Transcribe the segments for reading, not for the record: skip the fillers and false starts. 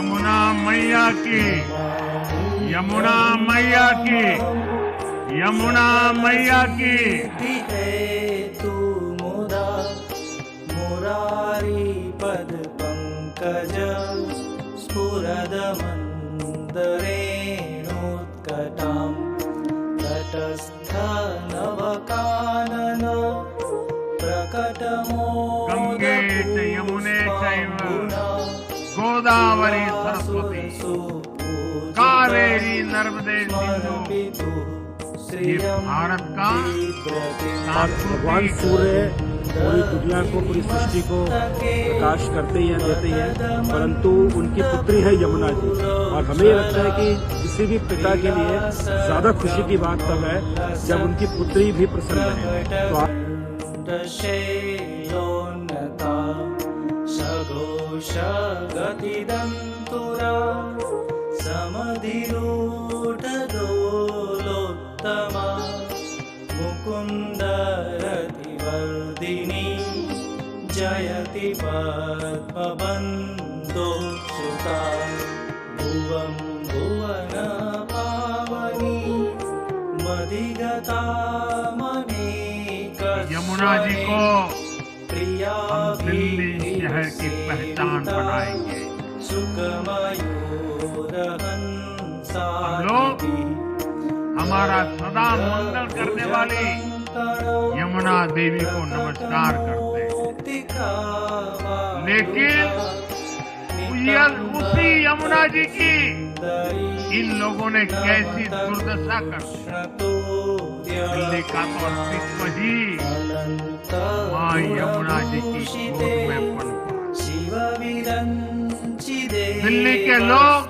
यमुना मैया की, यमुना मैया की, यमुना मैया की। तू मुदा मुरारी पद पंकज स्फुरद मंदरेणोत्कटां तटस्थ नवकानन गंगे च यमुने चैव गोदावरी सरस्वती कावेरी नर्मदे सिंधु। ये भारत का भगवान सूर्य पूरी दुनिया को, पूरी सृष्टि को प्रकाश करते ही हैं, देते ही हैं, परंतु उनकी पुत्री है यमुना जी। और हमें ये लगता है कि किसी भी पिता के लिए ज्यादा खुशी की बात तब है जब उनकी पुत्री भी प्रसन्न है। तो शैलोन्नता सघोष गतिदन्तुरा समधिरूढदोलोत्तमा मुकुन्दरतिवर्धिनी जयति पद्मबन्धो सुता भुवं भुवन पावनी मधिगता यमुना जी को हम दिल्ली शहर की पहचान बनाएंगे। हम लोग हमारा सदा मंगल करने वाली यमुना देवी को नमस्कार करते हैं, लेकिन उसी यमुना जी की इन लोगों ने कैसी दुर्दशा कर दी। दिल्ली का तो अस्तित्व ही मां यमुना जी की गोद में पड़ गया। दिल्ली के लोग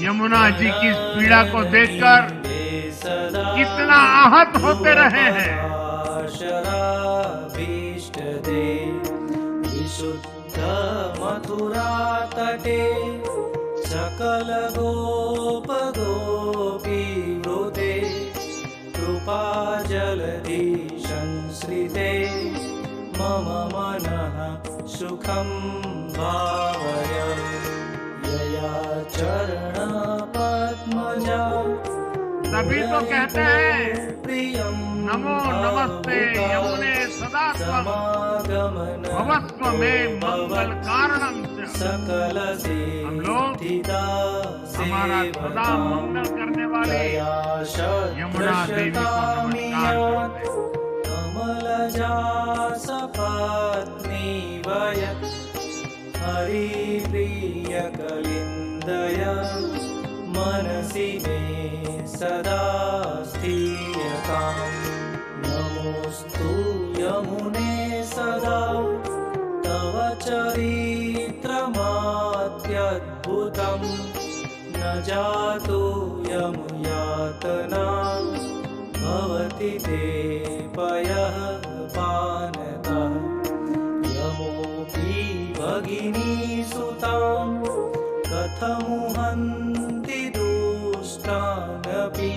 यमुना जी की पीड़ा को देखकर कितना आहत होते रहे हैं। मथुरा तटे सकल गोप गोपी वृते कृपा जलधि संश्रिते मम मनः सुखं भावय यया चरण पद्मजा। तभी तो कहते हैं प्रियं नमो नमस्ते यमुने सदा त्वं भवस्व में मंगल कारणं च। सकल हम लोग हमारा सदा मंगल करने वाले यमुना देवी को नमस्कार करते हैं। कमलजा सपत्नी वयत् हरिप्रिय कलिन्दय मनसि मे सदा स्थीयताम्। नमोऽस्तु यमुने सदा तव चरित्रमात्यद्भुतं न जातु यमुयातना भवति ते पयः पानतः। यमोऽपि भगिनी सुतां कथमुहन्ति दुष्टानपि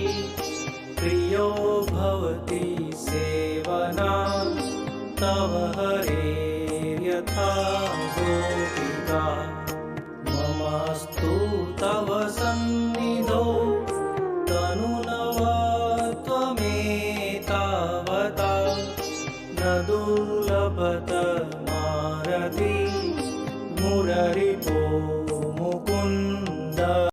प्रियो भवति सेवना तव हरेर्यथा गोपिका। ममास्तु तव सन्निधौ तनुनवत्वमेतावता न दुर्लभत मारति मुररिपो